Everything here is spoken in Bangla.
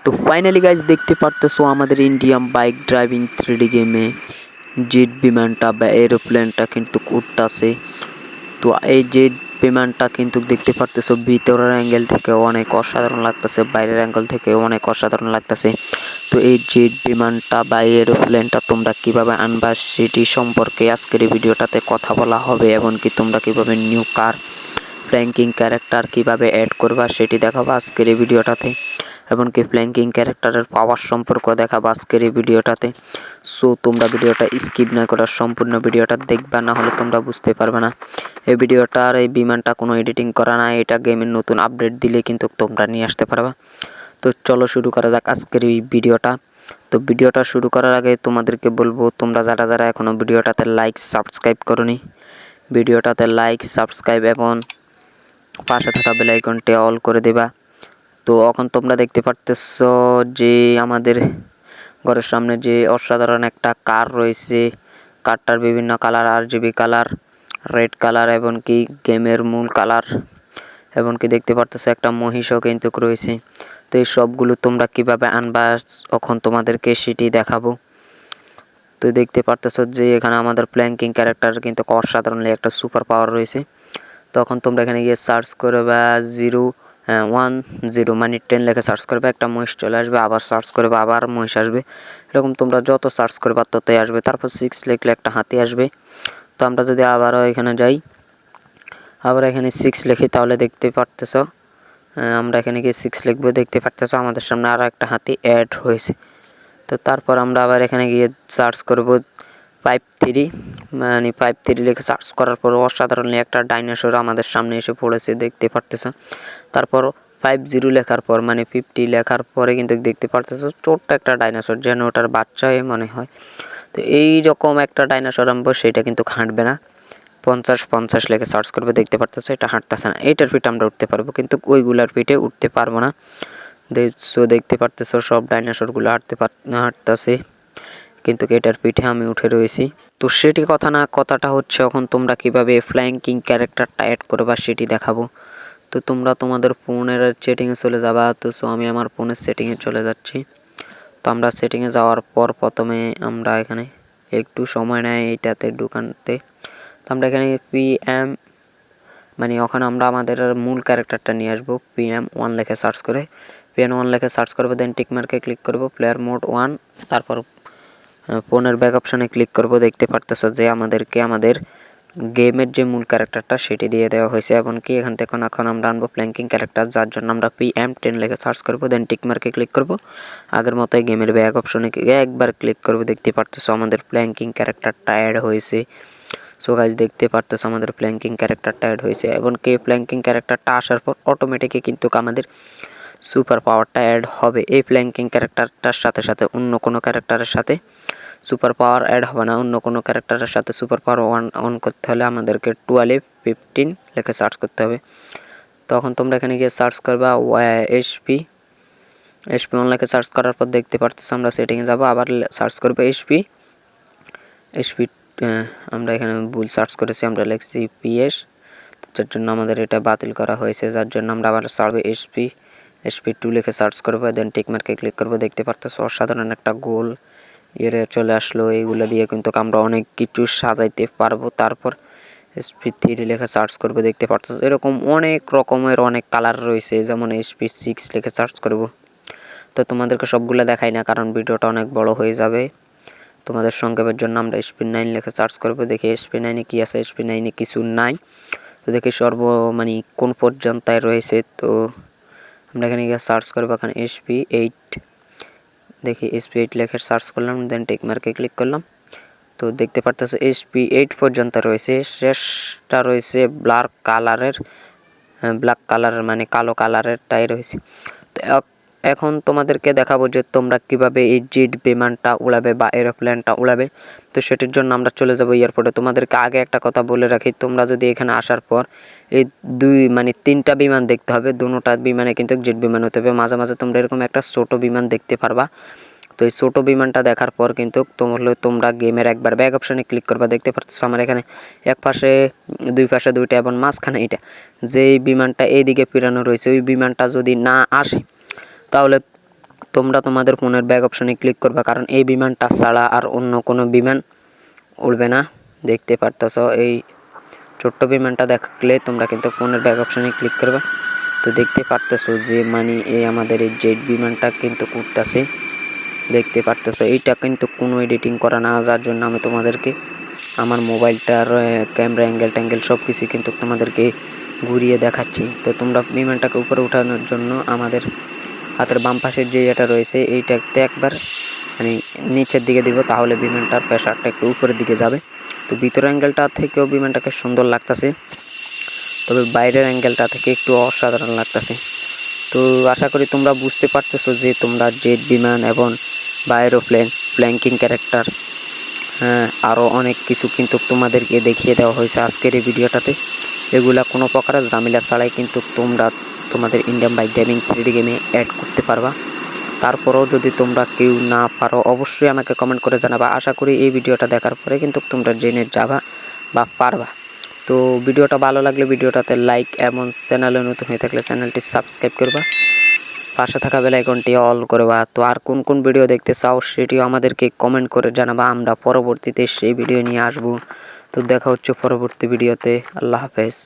তো ফাইনালি গাইজ দেখতে পারতেছো আমাদের ইন্ডিয়ান বাইক ড্রাইভিং 3D গেমে জেট বিমানটা বা এরোপ্লেনটা কিন্তু উঠতাছে। তো এই জেট বিমানটা কিন্তু দেখতে পারতেছো ভিতরের অ্যাঙ্গেল থেকে অনেক অসাধারণ লাগতেছে, বাইরের অ্যাঙ্গেল থেকে অনেক অসাধারণ লাগতেছে। তো এই জেট বিমানটা বা এরোপ্লেনটা তোমরা কিভাবে আনবা সেটি সম্পর্কে আজকের এই ভিডিওটাতে কথা বলা হবে, এমনকি তোমরা কিভাবে নিউ কার ফ্ল্যাঙ্কিং ক্যারেক্টার কিভাবে অ্যাড করবা সেটি দেখাবো আজকের এই ভিডিওটাতে, এমনকি ফ্ল্যাঙ্কিং ক্যারেক্টারের পাওয়ার সম্পর্ক দেখাবো আজকের এই ভিডিওটাতে। সো তোমরা ভিডিওটা স্কিপ না করার সম্পূর্ণ ভিডিওটা দেখবা, না হলে তোমরা বুঝতে পারবে না। এই ভিডিওটার এই বিমানটা কোনো এডিটিং করা না, এটা গেমের নতুন আপডেট দিলে কিন্তু তোমরা নিয়ে আসতে পারবা। তো চলো শুরু করা যাক আজকের এই ভিডিওটা। তো ভিডিওটা শুরু করার আগে তোমাদেরকে বলবো, তোমরা যারা যারা এখনও ভিডিওটাতে লাইক সাবস্ক্রাইব করোনি, ভিডিওটাতে লাইক সাবস্ক্রাইব এবং পাশে থাকা বেল আইকনটি অল করে দেবা। তো এখন তোমরা দেখতে পারতেছো যে আমাদের ঘরের সামনে যে অসাধারণ একটা কার রয়েছে। কারটার বিভিন্ন colour, RGB colour, red colour, এমনকি গেমের মূল কালার, এমনকি দেখতে পারতেছো একটা মহিষও কিন্তু রয়েছে। তো এই সবগুলো তোমরা কিভাবে আনবা এখন তোমাদেরকে সেটি দেখাবো। তো দেখতে পারতেছো যে এখানে আমাদের ফ্ল্যাঙ্কিং ক্যারেক্টার কিন্তু অসাধারণলি একটা সুপার পাওয়ার রয়েছে। তখন তোমরা এখানে গিয়ে সার্চ করবে 010 মানে 10 লেখে সার্চ করবে, একটা মহিষ চলে আসবে, আবার সার্চ করবে আবার মহিষ আসবে। এরকম তোমরা যত সার্চ করবে ততই আসবে। তারপর 6 লিখলে একটা হাতি আসবে। তো আমরা যদি আবারও এখানে যাই, আবার এখানে 6 লিখি, তাহলে দেখতে পারতেছো আমরা এখানে গিয়ে 6 লিখবো, দেখতে পারতেছো আমাদের সামনে আরও একটা হাতি অ্যাড হয়েছে। তো তারপর আমরা আবার এখানে গিয়ে সার্চ করব 53, মানে 53 লিখে সার্চ করার পর অসাধারণলি একটা ডাইনোসর আমাদের সামনে এসে পড়েছে, দেখতে পারতেছো। তারপর 50 লেখার পর মানে 50 লেখার পরে কিন্তু দেখতে পারতেছো ছোট্ট একটা ডাইনোসর, যেন ওটার বাচ্চাই মনে হয়। তো এই রকম একটা ডাইনোসর আনবো, সেটা কিন্তু হাঁটবে না। 50 লিখে সার্চ করবে, দেখতে পারতেছো এটা হাঁটতেছে না। এইটার পিঠে আমরা উঠতে পারবো, কিন্তু ওইগুলার পিঠে উঠতে পারবো না। দেখতে পারতেছো সব ডাইনোসরগুলো হাঁটতেছে, কিন্তু এটার পিঠে আমি উঠে রয়েছি। তো সেটি কথা না, কথাটা হচ্ছে এখন তোমরা কিভাবে ফ্ল্যাঙ্কিং ক্যারেক্টারটা অ্যাড করবা সেটি দেখাবো। তো তোমরা তোমাদের ফোনের সেটিংয়ে চলে যাবা। তো সো আমি আমার ফোনের সেটিংয়ে চলে যাচ্ছি। তো আমরা সেটিংয়ে যাওয়ার পর প্রথমে আমরা এখানে একটু সময় নেয় এইটাতে ঢুকাতে। তো আমরা এখানে PM মানে ওখানে আমরা আমাদের মূল ক্যারেক্টারটা নিয়ে আসবো। PM1 লিখে সার্চ করে, PM1 লিখে সার্চ করবো, দেন টিক মার্কে ক্লিক করবো, প্লেয়ার মোড 1, তারপর ফোনের ব্যাক অপশনে ক্লিক করব। দেখতে পারতেছো যে আমাদেরকে আমাদের গেমের যে মূল ক্যারেক্টারটা সেটি দিয়ে দেওয়া হয়েছে। এমনকি এখান থেকে এখন আমরা আনবো ফ্ল্যাঙ্কিং ক্যারেক্টার, যার জন্য আমরা PM10 লিখে সার্চ করব, দেন টিক মার্কে ক্লিক করব। আগের মতোই গেমের ব্যাক অপশনে একবার ক্লিক করব। দেখতে পারতেছো আমাদের ফ্ল্যাঙ্কিং ক্যারেক্টারটা অ্যাড হয়েছে। সো গাইজ দেখতে পারতেছো আমাদের ফ্ল্যাঙ্কিং ক্যারেক্টারটা অ্যাড হয়েছে। এমনকি ফ্ল্যাঙ্কিং ক্যারেক্টারটা আসার পর অটোমেটিকই কিন্তু আমাদের সুপার পাওয়ারটা অ্যাড হবে। এই ফ্ল্যাঙ্কিং ক্যারেক্টারটার সাথে সাথে অন্য কোনো ক্যারেক্টারের সাথে সুপার পাওয়ার অ্যাড হবে না। অন্য কোনো ক্যারেক্টারের সাথে সুপার পাওয়ার অন করতে হলে আমাদেরকে 12-15 লিখে সার্চ করতে হবে। তখন তোমরা এখানে গিয়ে সার্চ করবা SP1 লিখে সার্চ করার পর দেখতে পারতেছো আমরা সেটিংয়ে যাবো, আবার সার্চ করবো SP। আমরা এখানে ভুল সার্চ করেছি, আমরা লিখছি PS, যার জন্য আমাদের এটা বাতিল করা হয়েছে। যার জন্য আমরা আবার সার্ভে SP2 লিখে সার্চ করবো, দেন টিক মার্কে ক্লিক করবো। দেখতে পারতেছো অসাধারণ একটা গোল চলে আসলো। এইগুলো দিয়ে কিন্তু আমরা অনেক কিছু সাজাইতে পারবো। তারপর SP3 লিখে সার্চ করবো, দেখতে পারতেছো এরকম অনেক রকমের অনেক কালার রয়েছে। যেমন SP6 লিখে সার্চ করব। তো তোমাদেরকে সবগুলো দেখাই না, কারণ ভিডিওটা অনেক বড় হয়ে যাবে। তোমাদের সংক্ষেপের জন্য আমরা SP9 লিখে সার্চ করবো। দেখি SP9 কি আছে। SP9 কিছু নাই। তো দেখি মানে কোন পর্যন্ত রয়েছে। তো আমরা এখানে গিয়ে সার্চ করবো, এখানে SP8, দেখি SP8 লিখে সার্চ করলাম, দেন টিক মার্কে ক্লিক করলাম। তো দেখতে পারতেছো SP8 পর্যন্ত রয়েছে। শেষটা রয়েছে ব্ল্যাক কালারের মানে কালো কালারেরটাই রয়েছে। তো এখন তোমাদেরকে দেখাবো যে তোমরা কিভাবে এই জেট বিমানটা উড়াবে বা এরোপ্লেনটা উড়াবে। তো সেটির জন্য আমরা চলে যাব এয়ারপোর্টে। তোমাদেরকে আগে একটা কথা বলে রাখি, তোমরা যদি এখানে আসার পর এই মানে 3টা বিমান দেখতে হবে। দুটোটা বিমানে কিন্তু জেট বিমান হতে হবে। মাঝে মাঝে তোমরা এরকম একটা ছোট বিমান দেখতে পারবা। তো এই ছোটো বিমানটা দেখার পর কিন্তু তোমরা গেমের একবার ব্যাক অপশানে ক্লিক করবা। দেখতে পাচ্ছ আমার এখানে এক পাশে দুই পাশে দুইটা এবং মাঝখানে এটা যেই বিমানটা এইদিকে ফিরানো রয়েছে, ওই বিমানটা যদি না আসে তাহলে তোমরা তোমাদের ফোনের ব্যাক অপশনে ক্লিক করবে, কারণ এই বিমানটা ছাড়া আর অন্য কোনো বিমান উড়বে না। দেখতে পারতেছো এই ছোট্ট বিমানটা দেখলে তোমরা কিন্তু ফোনের ব্যাক অপশনে ক্লিক করবে। তো দেখতে পারতেছো যে মানে এই আমাদের এই জেট বিমানটা কিন্তু উঠতেছে, দেখতে পারতেছো। এইটা কিন্তু কোনো এডিটিং করা না, যার জন্য আমি তোমাদেরকে আমার মোবাইলটার ক্যামেরা অ্যাঙ্গেল সব কিছু কিন্তু তোমাদেরকে ঘুরিয়ে দেখাচ্ছি। তো তোমরা বিমানটাকে উপরে ওঠানোর জন্য আমাদের হাতের বাম পাশের যে এটা রয়েছে এইটাতে একবার মানে নিচের দিকে দিব, তাহলে বিমানটার প্রেসারটা একটু উপরের দিকে যাবে। তো ভিতরের অ্যাঙ্গেলটা থেকেও বিমানটাকে সুন্দর লাগতেছে, তবে বাইরের অ্যাঙ্গেলটা থেকে একটু অসাধারণ লাগতেছে। তো আশা করি তোমরা বুঝতে পারতেছো যে তোমরা জেট বিমান এবং বা এরোপ্লেন, ফ্ল্যাঙ্কিং ক্যারেক্টার, হ্যাঁ আরও অনেক কিছু কিন্তু তোমাদেরকে দেখিয়ে দেওয়া হয়েছে আজকের এই ভিডিওটাতে। এগুলা কোনো প্রকার ঝামেলা ছাড়াই কিন্তু তোমরা তোমাদের ইন্ডিয়ান বাইক ড্রাইভিং 3D গেমে অ্যাড করতে পারবা। তারপরেও যদি তোমরা কেউ না পারো অবশ্যই আমাকে কমেন্ট করে জানাবা। আশা করি এই ভিডিওটা দেখার পরে কিন্তু তোমরা জেনে যাবা বা পারবা। তো ভিডিওটা ভালো লাগলে ভিডিওটাতে লাইক এবং চ্যানেলে নতুন হয়ে থাকলে চ্যানেলটি সাবস্ক্রাইব করবা, পাশে থাকা বেল আইকনটি অল করবা। তো আর কোন কোন ভিডিও দেখতে চাও সেটিও আমাদেরকে কমেন্ট করে জানাবা, আমরা পরবর্তীতে সেই ভিডিও নিয়ে আসব। তো দেখা হচ্ছে পরবর্তী ভিডিওতে। আল্লাহ হাফেজ।